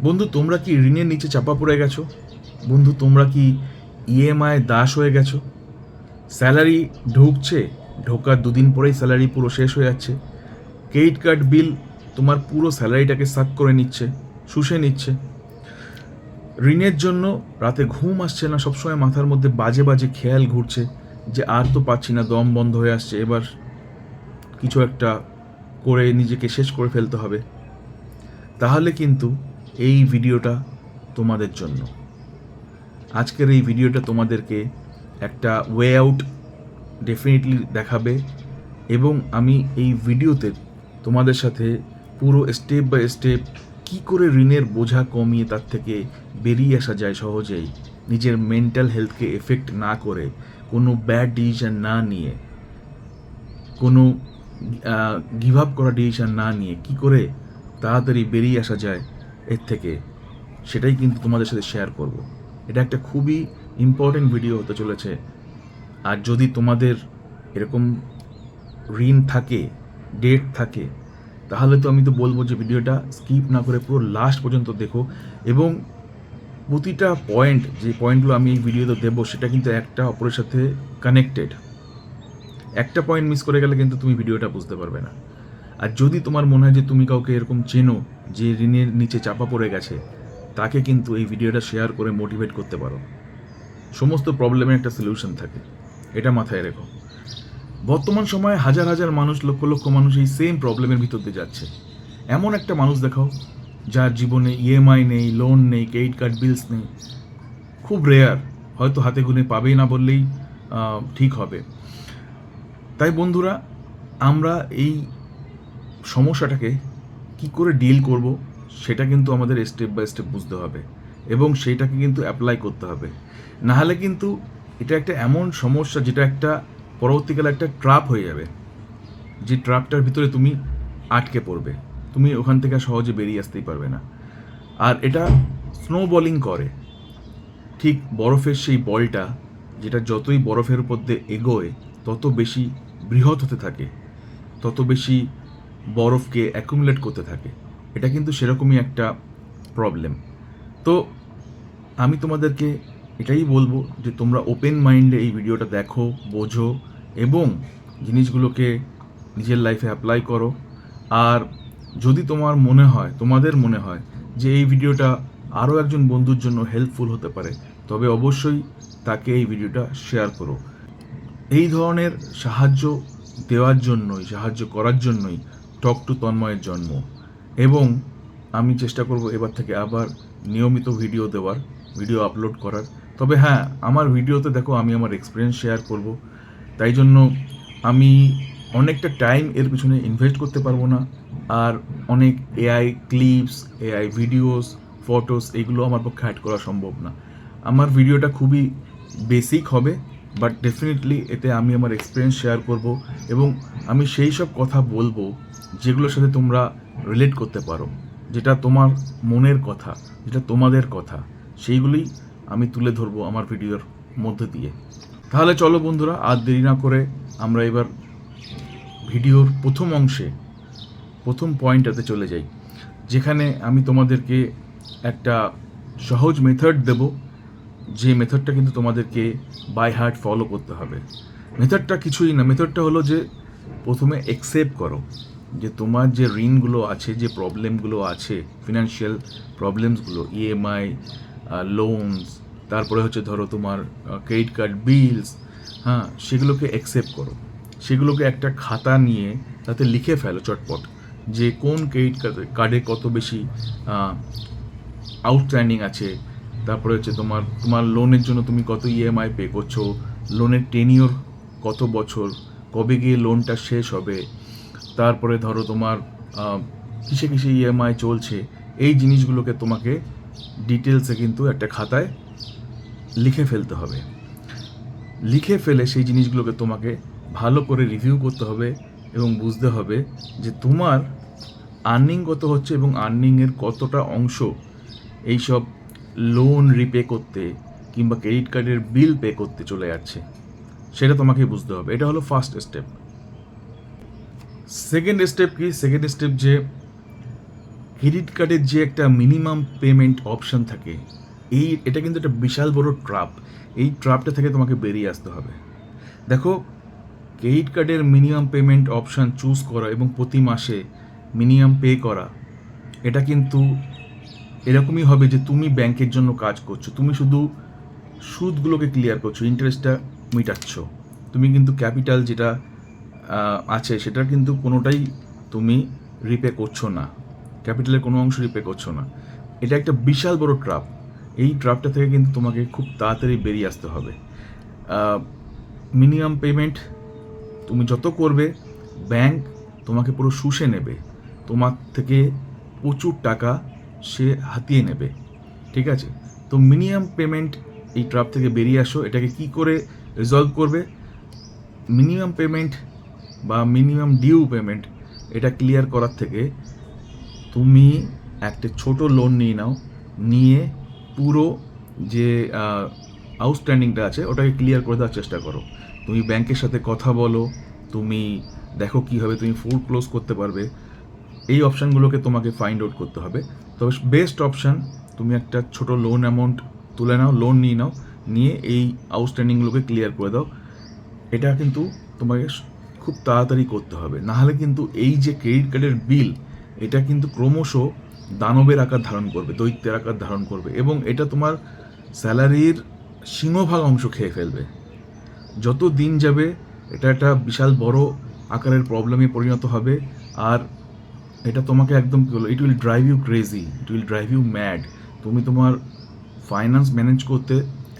বন্ধু, তোমরা কি ঋণের নিচে চাপা পড়ে গেছো? বন্ধু, তোমরা কি ইএমআই দাস হয়ে গেছো? স্যালারি ঢুকছে, ঢোকার দুদিন পরেই স্যালারি পুরো শেষ হয়ে যাচ্ছে। ক্রেডিট কার্ড বিল তোমার পুরো স্যালারিটাকে সাক করে নিচ্ছে, শুষে নিচ্ছে। ঋণের জন্য রাতে ঘুম আসছে না, সবসময় মাথার মধ্যে বাজে বাজে খেয়াল ঘুরছে যে আর তো পাচ্ছি না, দম বন্ধ হয়ে আসছে, এবার কিছু একটা করে নিজেকে শেষ করে ফেলতে হবে। তাহলে কিন্তু এই ভিডিওটা তোমাদের জন্য। আজকের এই ভিডিওটা তোমাদেরকে একটা ওয়ে আউট ডেফিনেটলি দেখাবে, এবং আমি এই ভিডিওতে তোমাদের সাথে পুরো স্টেপ বাই স্টেপ কী করে ঋণের বোঝা কমিয়ে তার থেকে বেরিয়ে আসা যায় সহজেই, নিজের মেন্টাল হেলথকে এফেক্ট না করে, কোনো ব্যাড ডিসিশন না নিয়ে, কোনো গিভ আপ করা ডিসিশন না নিয়ে কী করে তাড়াতাড়ি বেরিয়ে আসা যায় এর থেকে, সেটাই কিন্তু তোমাদের সাথে শেয়ার করব। এটা একটা খুবই ইম্পর্টেন্ট ভিডিও হতে চলেছে। আর যদি তোমাদের এরকম ঋণ থাকে, ডেট থাকে, তাহলে তো আমি তো বলবো যে ভিডিওটা স্কিপ না করে পুরো লাস্ট পর্যন্ত দেখো, এবং প্রতিটা পয়েন্ট, যে পয়েন্টগুলো আমি এই ভিডিওতে দেবো, সেটা কিন্তু একটা অপরের সাথে কানেক্টেড। একটা পয়েন্ট মিস করে গেলে কিন্তু তুমি ভিডিওটা বুঝতে পারবে না। আর যদি তোমার মনে হয় যে তুমি কাউকে এরকম চেনো যে ঋণের নিচে চাপা পড়ে গেছে, তাকে কিন্তু এই ভিডিওটা শেয়ার করে মোটিভেট করতে পারো। সমস্ত প্রবলেমের একটা সলিউশন থাকে, এটা মাথায় রেখো। বর্তমান সময়ে হাজার হাজার মানুষ, লক্ষ লক্ষ মানুষ এই সেম প্রবলেমের ভিতর দিয়ে যাচ্ছে। এমন একটা মানুষ দেখাও যার জীবনে ইএমআই নেই, লোন নেই, ক্রেডিট কার্ড বিলস নেই। খুব রেয়ার, হয়তো হাতে গুনে পাবেই না বললেই ঠিক হবে। তাই বন্ধুরা, আমরা এই সমস্যাটাকে কি করে ডিল করব, সেটা কিন্তু আমাদের স্টেপ বাই স্টেপ বুঝতে হবে, এবং সেইটাকে কিন্তু অ্যাপ্লাই করতে হবে। নাহলে কিন্তু এটা একটা এমন সমস্যা যেটা একটা পরবর্তীকালে একটা ট্র্যাপ হয়ে যাবে, যে ট্র্যাপটার ভিতরে তুমি আটকে পড়বে, তুমি ওখান থেকে সহজে বেরিয়ে আসতেই পারবে না। আর এটা স্নোবলিং করে, ঠিক বরফের সেই বলটা, যেটা যতই বরফের উপর দিয়ে এগোয় তত বেশি বৃহৎ হতে থাকে, তত বেশি বরফকে অ্যাকুমুলেট করতে থাকে। এটা কিন্তু সেরকমই একটা প্রবলেম। তো আমি তোমাদেরকে এটাই বলবো যে তোমরা ওপেন মাইন্ডে এই ভিডিওটা দেখো, বোঝো, এবং জিনিসগুলোকে নিজের লাইফে অ্যাপ্লাই করো। আর যদি তোমাদের মনে হয় যে এই ভিডিওটা আরও একজন বন্ধুর জন্য হেল্পফুল হতে পারে, তবে অবশ্যই তাকে এই ভিডিওটা শেয়ার করো। এই ধরনের সাহায্য দেওয়ার জন্যই, সাহায্য করার জন্যই টক টু তন্ময়ের জন্ম। এবং আমি চেষ্টা করব এবার থেকে আবার নিয়মিত ভিডিও আপলোড করার। তবে হ্যাঁ, আমার ভিডিওতে দেখো আমি আমার এক্সপিরিয়েন্স শেয়ার করব, তাই জন্য আমি অনেকটা টাইম এর পিছনে ইনভেস্ট করতে পারবো না। আর অনেক AI clips, AI videos, photos, এগুলো আমার পক্ষে অ্যাড করা সম্ভব না। আমার ভিডিওটা খুবই বেসিক হবে, বাট ডেফিনেটলি এতে আমি আমার এক্সপিরিয়েন্স শেয়ার করব, এবং আমি সেই সব কথা বলবো যেগুলোর সাথে তোমরা রিলেট করতে পারো, যেটা তোমার মনের কথা, যেটা তোমাদের কথা, সেইগুলোই আমি তুলে ধরবো আমার ভিডিওর মধ্যে দিয়ে। তাহলে চলো বন্ধুরা, আর দেরি না করে আমরা এবার ভিডিওর প্রথম অংশে, প্রথম পয়েন্টটাতে চলে যাই, যেখানে আমি তোমাদেরকে একটা সহজ মেথড দেব, যে মেথডটা কিন্তু তোমাদেরকে বাই হার্ট ফলো করতে হবে। মেথডটা কিছুই না, মেথডটা হলো যে প্রথমে অ্যাকসেপ্ট করো যে তোমার যে ঋণগুলো আছে, যে প্রবলেমগুলো আছে, ফিনান্সিয়াল প্রবলেমসগুলো, ইএমআই, লোনস, তারপরে হচ্ছে ধরো তোমার ক্রেডিট কার্ড বিলস, হ্যাঁ, সেগুলোকে অ্যাকসেপ্ট করো। সেগুলোকে একটা খাতা নিয়ে তাতে লিখে ফেলো চটপট, যে কোন ক্রেডিট কার্ডে কত বেশি আউটস্ট্যান্ডিং আছে, তারপরে হচ্ছে তোমার লোনের জন্য তুমি কত ইএমআই পে করছো, লোনের টেনিওর কত বছর, কবে গিয়ে লোনটা শেষ হবে, তারপরে ধরো তোমার কিসে কিসে ইএমআই চলছে, এই জিনিসগুলোকে তোমাকে ডিটেলসে কিন্তু একটা খাতায় লিখে ফেলতে হবে। লিখে ফেলে সেই জিনিসগুলোকে তোমাকে ভালো করে রিভিউ করতে হবে, এবং বুঝতে হবে যে তোমার আর্নিং কত হচ্ছে এবং আর্নিংয়ের কতটা অংশ এইসব লোন রিপে করতে কিংবা ক্রেডিট কার্ডের বিল পে করতে চলে যাচ্ছে, সেটা তোমাকে বুঝতে হবে। এটা হলো ফার্স্ট স্টেপ। সেকেন্ড স্টেপ কি? সেকেন্ড স্টেপ যে ক্রেডিট কার্ডের যে একটা মিনিমাম পেমেন্ট অপশান থাকে, এটা কিন্তু একটা বিশাল বড় ট্র্যাপ। এই ট্র্যাপটা থেকে তোমাকে বেরিয়ে আসতে হবে। দেখো, ক্রেডিট কার্ডের মিনিমাম পেমেন্ট অপশান চুজ করা এবং প্রতি মাসে মিনিমাম পে করা, এটা কিন্তু এরকমই হবে যে তুমি ব্যাংকের জন্য কাজ করছো, তুমি শুধু সুদগুলোকে ক্লিয়ার করছো, ইন্টারেস্টটা মিটাচ্ছ, তুমি কিন্তু ক্যাপিটাল যেটা আছে সেটা কিন্তু কোনোটাই তুমি রিপে করছো না, ক্যাপিটালের কোনো অংশ রিপে করছো না। এটা একটা বিশাল বড় ট্র্যাপ। এই ট্র্যাপটা থেকে কিন্তু তোমাকে খুব তাড়াতাড়ি বেরিয়ে আসতে হবে। মিনিমাম পেমেন্ট তুমি যত করবে, ব্যাংক তোমাকে পুরো শুষে নেবে, তোমার থেকে প্রচুর টাকা সে হাতিয়ে নেবে, ঠিক আছে? তো মিনিমাম পেমেন্ট, এই ট্র্যাপ থেকে বেরিয়ে আসো। এটাকে কি করে রিজলভ করবে? মিনিমাম পেমেন্ট বা মিনিমাম ডিউ পেমেন্ট, এটা ক্লিয়ার করার থেকে তুমি একটা ছোট লোন নিয়ে নাও, নিয়ে পুরো যে আউটস্ট্যান্ডিংটা আছে ওটাকে ক্লিয়ার করে দেওয়ার চেষ্টা করো। তুমি ব্যাংকের সাথে কথা বলো, তুমি দেখো কীভাবে তুমি ক্লোজ করতে পারবে। এই অপশানগুলোকে তোমাকে ফাইন্ড আউট করতে হবে। তবে বেস্ট অপশান, তুমি একটা ছোট লোন অ্যামাউন্ট তুলে নাও, লোন নিয়ে নাও, নিয়ে এই আউটস্ট্যান্ডিংগুলোকে ক্লিয়ার করে দাও। এটা কিন্তু তোমাকে খুব তাড়াতাড়ি করতে হবে, নাহলে কিন্তু এই যে ক্রেডিট কার্ডের বিল, এটা কিন্তু ক্রমশ দানবের আকার ধারণ করবে, দৈত্যের আকার ধারণ করবে, এবং এটা তোমার স্যালারির সিংহভাগ অংশ খেয়ে ফেলবে। যত দিন যাবে এটা একটা বিশাল বড় আকারের প্রবলেমে পরিণত হবে। আর এটা তোমাকে একদম কী বলো, it will drive you crazy, it will drive you mad. তুমি তোমার ফাইন্যান্স ম্যানেজ করতে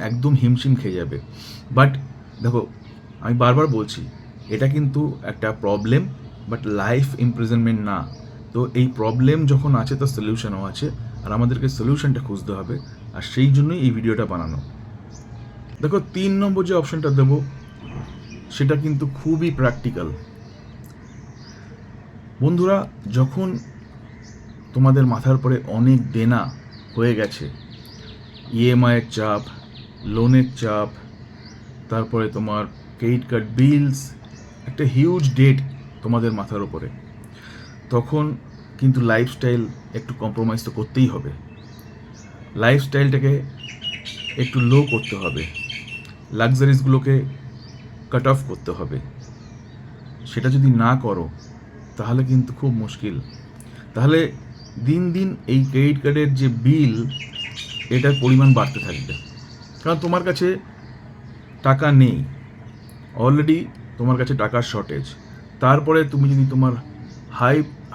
একদম হিমশিম খেয়ে যাবে। বাট দেখো, আমি বারবার বলছি, এটা কিন্তু একটা প্রবলেম, বাট লাইফ ইমপ্রিজনমেন্ট না। তো এই প্রবলেম যখন আছে তার সলিউশনও আছে, আর আমাদেরকে সলিউশনটা খুঁজতে হবে, আর সেই জন্যই এই ভিডিওটা বানানো। দেখো, 3 নম্বর যে অপশনটা দেবো সেটা কিন্তু খুবই প্র্যাকটিক্যাল। বন্ধুরা, যখন তোমাদের মাথার পরে অনেক দেনা হয়ে গেছে, ইএমআইয়ের চাপ, লোনের চাপ, তারপরে তোমার ক্রেডিট কার্ড বিলস, একটা হিউজ ডেট তোমাদের মাথার উপরে, তখন কিন্তু লাইফস্টাইল একটু কম্প্রোমাইজ তো করতেই হবে। লাইফস্টাইলটাকে একটু লো করতে হবে, লাক্সারিসগুলোকে কাট অফ করতে হবে। সেটা যদি না করো তাহলে কিন্তু খুব মুশকিল। তাহলে দিন দিন এই ক্রেডিট কার্ডের যে বিল, এটার পরিমাণ বাড়তে থাকবে, কারণ তোমার কাছে টাকা নেই, অলরেডি তোমার কাছে টাকার শর্টেজ। তারপরে তুমি যদি তোমার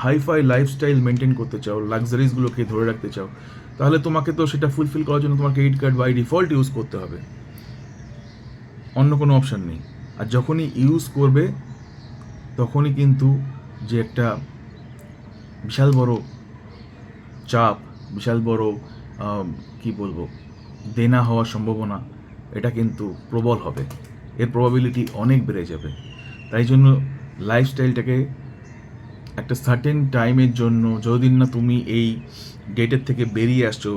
হাইফাই লাইফস্টাইল মেনটেন করতে চাও, লাক্সারিসগুলোকে ধরে রাখতে চাও, তাহলে তোমাকে তো সেটা ফুলফিল করার জন্য তোমার credit card by default use করতে হবে, অন্য কোনো অপশান নেই। আর যখনই ইউজ করবে তখনই কিন্তু যে একটা বিশাল বড় চাপ, বিশাল বড় কি বলবো, দেনা হওয়ার সম্ভাবনা, এটা কিন্তু প্রবল হবে, এর প্রবাবিলিটি অনেক বেড়ে যাবে। তাই জন্য লাইফস্টাইলটাকে একটা সার্টেন টাইমের জন্য, যতদিন না তুমি এই ডেটের থেকে বেরিয়ে আসছো,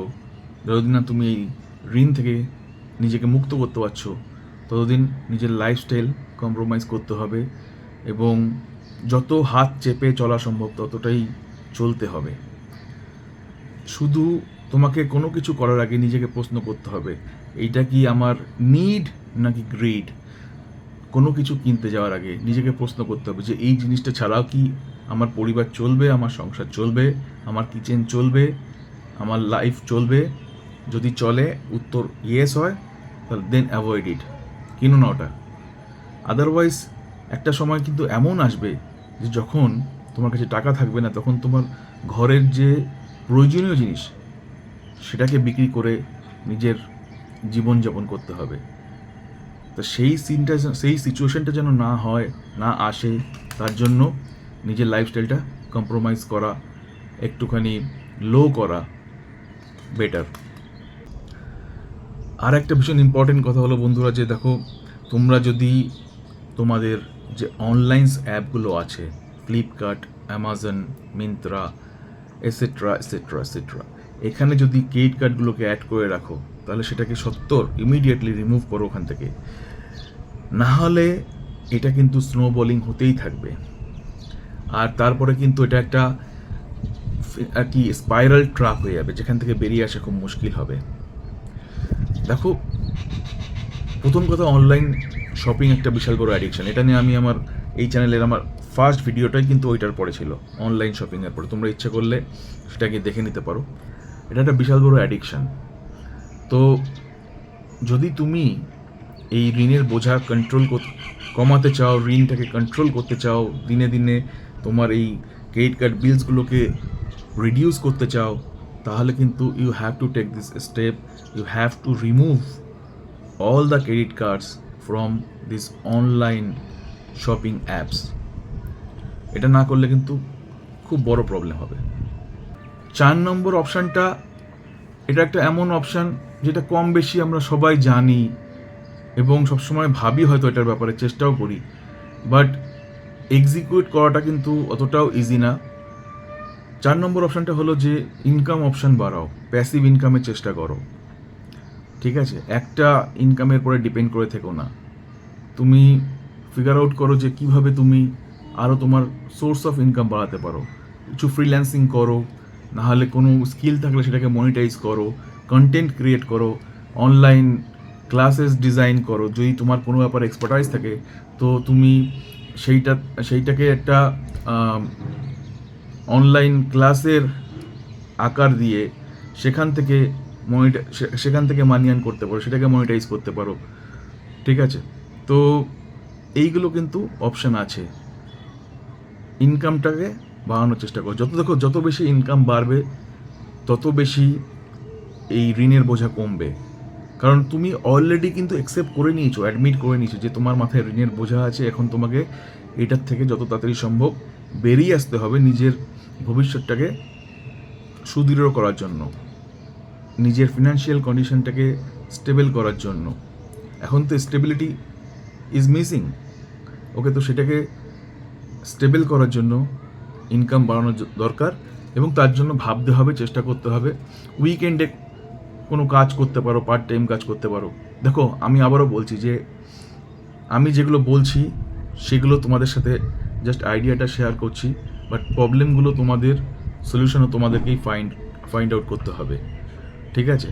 যতদিন না তুমি এই ঋণ থেকে নিজেকে মুক্ত করতে পারছো, ততদিন নিজের লাইফস্টাইল কম্প্রোমাইজ করতে হবে, এবং যত হাত চেপে চলা সম্ভব ততটাই চলতে হবে। শুধু তোমাকে কোনো কিছু করার আগে নিজেকে প্রশ্ন করতে হবে, এইটা কি আমার নিড নাকি গ্রিড? কোনো কিছু কিনতে যাওয়ার আগে নিজেকে প্রশ্ন করতে হবে যে এই জিনিসটা ছাড়াও কি আমার পরিবার চলবে, আমার সংসার চলবে, আমার কিচেন চলবে, আমার লাইফ চলবে? যদি চলে, উত্তর ইয়েস হয়, তাহলে দেন অ্যাভয়েড ইট, কিনো না ওটা। আদারওয়াইজ একটা সময় কিন্তু এমন আসবে যে যখন তোমার কাছে টাকা থাকবে না, তখন তোমার ঘরের যে প্রয়োজনীয় জিনিস সেটাকে বিক্রি করে নিজের জীবনযাপন করতে হবে। তো সেই সিচুয়েশনটা যেন না হয়, না আসে, তার জন্য নিজের লাইফস্টাইলটা কম্প্রোমাইজ করা, একটুখানি লো করা বেটার। আর একটা ভীষণ ইম্পর্টেন্ট কথা হলো বন্ধুরা, যে দেখো, তোমরা যদি তোমাদের যে অনলাইন অ্যাপগুলো আছে, Flipkart, Amazon, Myntra, et cetera et cetera et cetera, এখানে যদি ক্রেডিট কার্ডগুলোকে অ্যাড করে রাখো, তাহলে সেটাকে ইমিডিয়েটলি রিমুভ করো ওখান থেকে, না হলে এটা কিন্তু স্নোবলিং হতেই থাকবে। আর তারপরে কিন্তু এটা একটা আর কি স্পাইরাল ট্র্যাপ হয়ে যাবে, যেখান থেকে বেরিয়ে আসা খুব মুশকিল হবে। দেখো, প্রথম কথা, অনলাইন শপিং একটা বিশাল বড় অ্যাডিকশন। এটা নিয়ে আমি আমার এই চ্যানেলের আমার ফার্স্ট ভিডিওটাই কিন্তু ওইটার পরে ছিল, অনলাইন শপিংয়ের পরে। তোমরা ইচ্ছা করলে সেটাকে দেখে নিতে পারো। এটা একটা বিশাল বড় অ্যাডিকশান। তো যদি তুমি এই ঋণের বোঝা কমাতে চাও, ঋণটাকে কন্ট্রোল করতে চাও, দিনে দিনে তোমার এই ক্রেডিট কার্ড বিলসগুলোকে রিডিউস করতে চাও, তাহলে কিন্তু you have to take this step. You have to remove all the credit cards from this online shopping apps. এটা না করলে কিন্তু খুব বড় প্রবলেম হবে। 4 নম্বর অপশানটা, এটা একটা এমন অপশান যেটা কম বেশি আমরা সবাই জানি এবং সবসময় ভাবি, হয়তো এটার ব্যাপারে চেষ্টাও করি, বাট এক্সিকিউট করাটা কিন্তু অতটাও ইজি না। 4 নম্বর অপশানটা হলো যে ইনকাম অপশান বাড়াও, প্যাসিভ ইনকামের চেষ্টা করো। ঠিক আছে, একটা ইনকামের পরে ডিপেন্ড করে থেকো না। তুমি ফিগার আউট করো যে কীভাবে তুমি আরও তোমার সোর্স অফ ইনকাম বাড়াতে পারো। কিছু ফ্রিল্যান্সিং করো, নাহলে কোনো স্কিল থাকলে সেটাকে মনিটাইজ করো, কন্টেন্ট ক্রিয়েট করো, অনলাইন ক্লাসেস ডিজাইন করো। যদি তোমার কোনো ব্যাপারে এক্সপার্টাইজ থাকে, তো তুমি সেইটাকে একটা অনলাইন ক্লাসের আকার দিয়ে সেখান থেকে মানি আর্ন করতে পারো, সেটাকে মনিটাইজ করতে পারো। ঠিক আছে, তো এইগুলো কিন্তু অপশান আছে। ইনকামটাকে বাড়ানোর চেষ্টা করো। যত বেশি ইনকাম বাড়বে, তত বেশি এই ঋণের বোঝা কমবে। কারণ তুমি অলরেডি কিন্তু অ্যাকসেপ্ট করে নিয়েছো, অ্যাডমিট করে নিয়েছো যে তোমার মাথায় ঋণের বোঝা আছে। এখন তোমাকে এটার থেকে যত তাড়াতাড়ি সম্ভব বেরিয়ে আসতে হবে, নিজের ভবিষ্যৎটাকে সুদৃঢ় করার জন্য, নিজের ফিনান্সিয়াল কন্ডিশনটাকে স্টেবল করার জন্য। এখন তো স্টেবিলিটি ইজ মিসিং। ওকে, তো সেটাকে স্টেবল করার জন্য ইনকাম বাড়ানো দরকার, এবং তার জন্য ভাবতে হবে, চেষ্টা করতে হবে। উইকেন্ডে কোনো কাজ করতে পারো, পার্ট টাইম কাজ করতে পারো। দেখো, আমি আবারও বলছি যে আমি যেগুলো বলছি সেগুলো তোমাদের সাথে জাস্ট আইডিয়াটা শেয়ার করছি, বাট প্রবলেমগুলো তোমাদের সলিউশনও তোমাদেরকেই ফাইন্ড আউট করতে হবে। ঠিক আছে,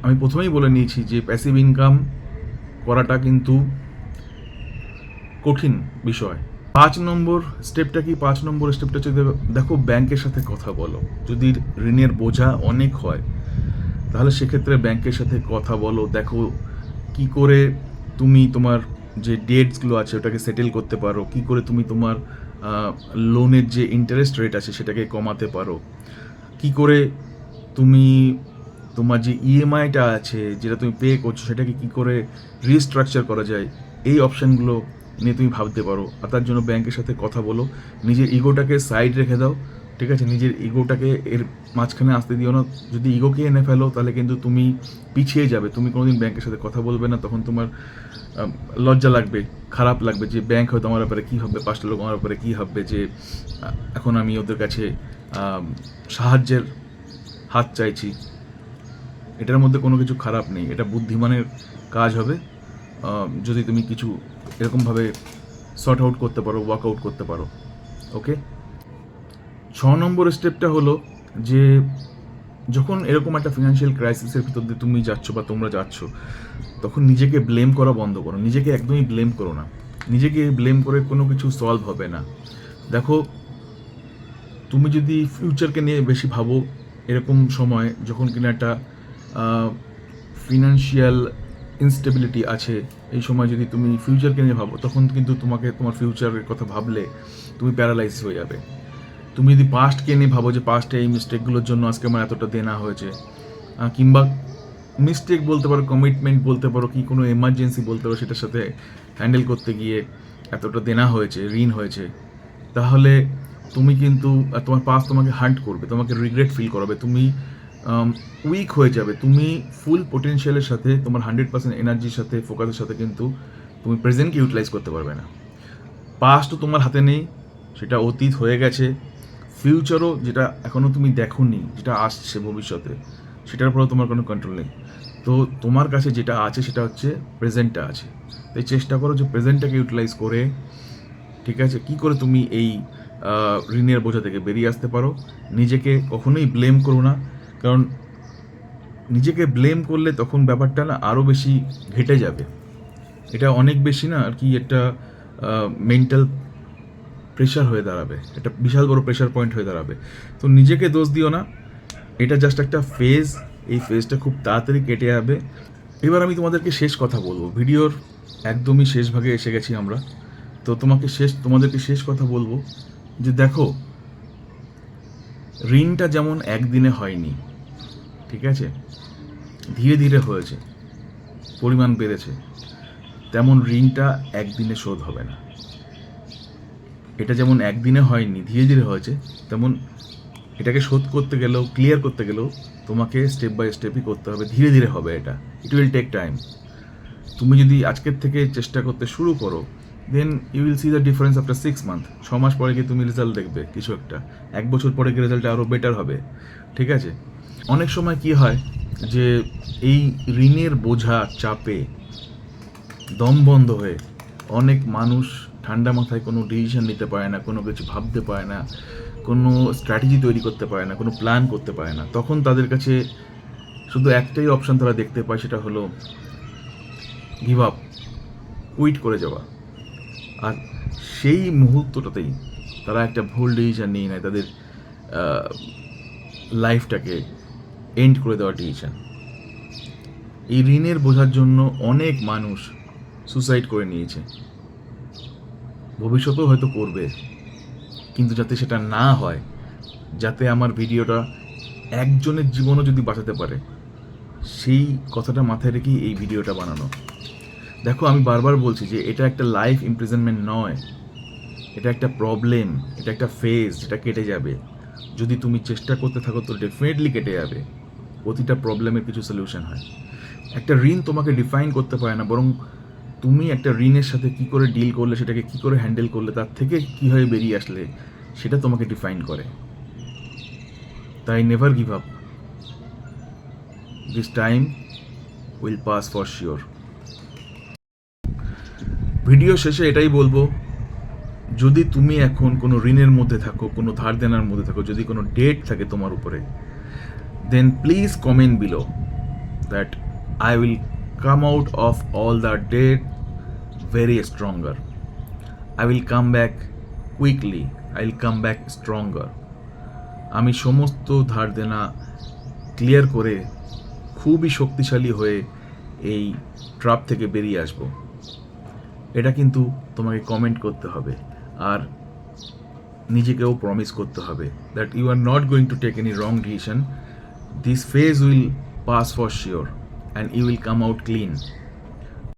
আমি প্রথমেই বলে নিয়েছি যে প্যাসিভ ইনকাম করাটা কিন্তু কঠিন বিষয়। 5 নম্বর স্টেপটা কি? 5 নম্বর স্টেপটা হচ্ছে, দেখো, ব্যাংকের সাথে কথা বলো। যদি ঋণের বোঝা অনেক হয়, তাহলে সেক্ষেত্রে ব্যাংকের সাথে কথা বলো। দেখো কি করে তুমি তোমার যে ডেটসগুলো আছে ওটাকে সেটেল করতে পারো, কি করে তুমি তোমার লোনের যে ইন্টারেস্ট রেট আছে সেটাকে কমাতে পারো, কি করে তুমি তোমার যে ইএমআইটা আছে যেটা তুমি পে করছো সেটাকে কি করে রিস্ট্রাকচার করা যায়, এই অপশানগুলো নিয়ে তুমি ভাবতে পারো। আর তার জন্য ব্যাংকের সাথে কথা বলো। নিজের ইগোটাকে সাইড রেখে দাও। ঠিক আছে, নিজের ইগোটাকে এর মাঝখানে আসতে দিও না। যদি ইগোকে এনে ফেলো, তাহলে কিন্তু তুমি পিছিয়ে যাবে। তুমি কোনোদিন ব্যাংকের সাথে কথা বলবে না, তখন তোমার লজ্জা লাগবে, খারাপ লাগবে যে ব্যাংক হয়তো আমার ব্যাপারে কী ভাববে, 5টা লোক আমার ব্যাপারে কী ভাববে, যে এখন আমি ওদের কাছে সাহায্যের হাত চাইছি। এটার মধ্যে কোনো কিছু খারাপ নেই, এটা বুদ্ধিমানের কাজ হবে যদি তুমি কিছু এরকমভাবে সর্ট আউট করতে পারো, ওয়ার্ক আউট করতে পারো। ওকে, 6 নম্বর স্টেপটা হলো যে যখন এরকম একটা ফিনান্সিয়াল ক্রাইসিসের ভিতর দিয়ে তুমি যাচ্ছ বা তোমরা যাচ্ছ, তখন নিজেকে ব্লেম করা বন্ধ করো। নিজেকে একদমই ব্লেম করো না। নিজেকে ব্লেম করে কোনো কিছু সলভ হবে না। দেখো, তুমি যদি ফিউচারকে নিয়ে বেশি ভাবো, এরকম সময় যখন কিনা একটা ফিনান্সিয়াল ইনস্টেবিলিটি আছে, এই সময় যদি তুমি ফিউচারকে নিয়ে ভাবো, তখন কিন্তু তোমার ফিউচারের কথা ভাবলে তুমি প্যারালাইজ হয়ে যাবে। তুমি যদি পাস্টকে নিয়ে ভাবো যে পাস্টে এই মিস্টেকগুলোর জন্য আজকে আমার এতটা দেনা হয়েছে, কিংবা মিস্টেক বলতে পারো, কমিটমেন্ট বলতে পারো, কি কোনো এমার্জেন্সি বলতে পারো, সেটার সাথে হ্যান্ডেল করতে গিয়ে এতটা দেনা হয়েছে, ঋণ হয়েছে, তাহলে তুমি কিন্তু তোমার পাস্ট তোমাকে হান্ট করবে, তোমাকে রিগ্রেট ফিল করাবে, তুমি উইক হয়ে যাবে। তুমি ফুল পোটেনশিয়ালের সাথে, তোমার 100% এনার্জির সাথে, ফোকাসের সাথে কিন্তু তুমি প্রেজেন্টকে ইউটিলাইজ করতে পারবে না। পাস্টও তোমার হাতে নেই, সেটা অতীত হয়ে গেছে। ফিউচারও যেটা এখনও তুমি দেখোনি, যেটা আসছে ভবিষ্যতে, সেটার উপরেও তোমার কোনো কন্ট্রোল নেই। তো তোমার কাছে যেটা আছে সেটা হচ্ছে প্রেজেন্টটা আছে। তাই চেষ্টা করো যে প্রেজেন্টটাকে ইউটিলাইজ করে, ঠিক আছে, কী করে তুমি এই ঋণের বোঝা থেকে বেরিয়ে আসতে পারো। নিজেকে কখনোই ব্লেম করো না, কারণ নিজেকে ব্লেম করলে তখন ব্যাপারটা না আরও বেশি ঘেটে যাবে। এটা অনেক বেশি না আর কি একটা মেন্টাল প্রেশার হয়ে দাঁড়াবে, এটা বিশাল বড় প্রেশার পয়েন্ট হয়ে দাঁড়াবে। তো নিজেকে দোষ দিও না, এটা জাস্ট একটা ফেজ, এই ফেজটা খুব তাড়াতাড়ি কেটে যাবে। এবার আমি তোমাদেরকে শেষ কথা বলবো, ভিডিওর একদমই শেষ ভাগে এসে গেছি আমরা। তো তোমাদেরকে শেষ কথা বলবো যে দেখো, ঋণটা যেমন একদিনে হয়নি, ঠিক আছে, ধীরে ধীরে হয়েছে, পরিমাণ বেড়েছে, তেমন ঋণটা একদিনে শোধ হবে না। এটা যেমন একদিনে হয়নি, ধীরে ধীরে হয়েছে, তেমন এটাকে শোধ করতে গেলেও, ক্লিয়ার করতে গেলেও তোমাকে স্টেপ বাই স্টেপই করতে হবে, ধীরে ধীরে হবে এটা, ইট উইল টেক টাইম। তুমি যদি আজকের থেকে চেষ্টা করতে শুরু করো, then you will see the difference after 6 month. 6 মাস পরে গিয়ে তুমি রেজাল্ট দেখবে কিছু একটা, 1 বছর পরে গিয়ে রেজাল্টটা আরও বেটার হবে, ঠিক আছে। অনেক সময় কি হয় যে এই ঋণের বোঝা চাপে দম বন্ধ হয়ে অনেক মানুষ ঠান্ডা মাথায় কোনো ডিসিশন নিতে পারে না, কোনো কিছু ভাবতে পারে না, কোনো স্ট্র্যাটেজি তৈরি করতে পারে না, কোনো প্ল্যান করতে পারে না। তখন তাদের কাছে শুধু একটাই অপশান তারা দেখতে পায়, সেটা হলো গিভ আপ, কুইট করে যাওয়া। আর সেই মুহূর্তটাতেই তারা একটা ভুল ডিসিশন নিয়ে নেয়, তাদের লাইফটাকে এন্ড করে দেওয়ার ডিসিশন। এই ঋণের বোঝার জন্য অনেক মানুষ সুসাইড করে নিয়েছে, ভবিষ্যতেও হয়তো করবে। কিন্তু যাতে সেটা না হয়, যাতে আমার ভিডিওটা একজনের জীবনও যদি বাঁচাতে পারে, সেই কথাটা মাথায় রেখেই এই ভিডিওটা বানানো। দেখো, আমি বারবার বলছি যে এটা একটা লাইফ ইমপ্রিজনমেন্ট নয়, এটা একটা প্রবলেম, এটা একটা ফেজ, যেটা কেটে যাবে। যদি তুমি চেষ্টা করতে থাকো তো ডেফিনেটলি কেটে যাবে। প্রতিটা প্রবলেমের কিছু সলিউশন হয়। একটা ঋণ তোমাকে ডিফাইন করতে পারে না, বরং তুমি একটা ঋণের সাথে কী করে ডিল করলে, সেটাকে কী করে হ্যান্ডেল করলে, তার থেকে কীভাবে বেরিয়ে আসলে, সেটা তোমাকে ডিফাইন করে। তাই never give up, this time will pass for sure. Video শেষে এটাই বলবো, যদি তুমি এখন কোনো ঋণের মধ্যে থাকো, কোনো ধার দেনার মধ্যে থাকো, যদি কোনো ডেট থাকে তোমার উপরে, then please comment below that I will come out of all the debt very stronger. I will come back quickly. I will come back stronger. আমি সমস্ত ধার দেনা ক্লিয়ার করে খুবই শক্তিশালী হয়ে এই ট্রাপ থেকে বেরিয়ে আসব। এটা কিন্তু তোমাকে কমেন্ট করতে হবে, আর নিজেকেও প্রমিস করতে হবে that you are not going to take any wrong decision. This phase will pass for sure and you will come out clean.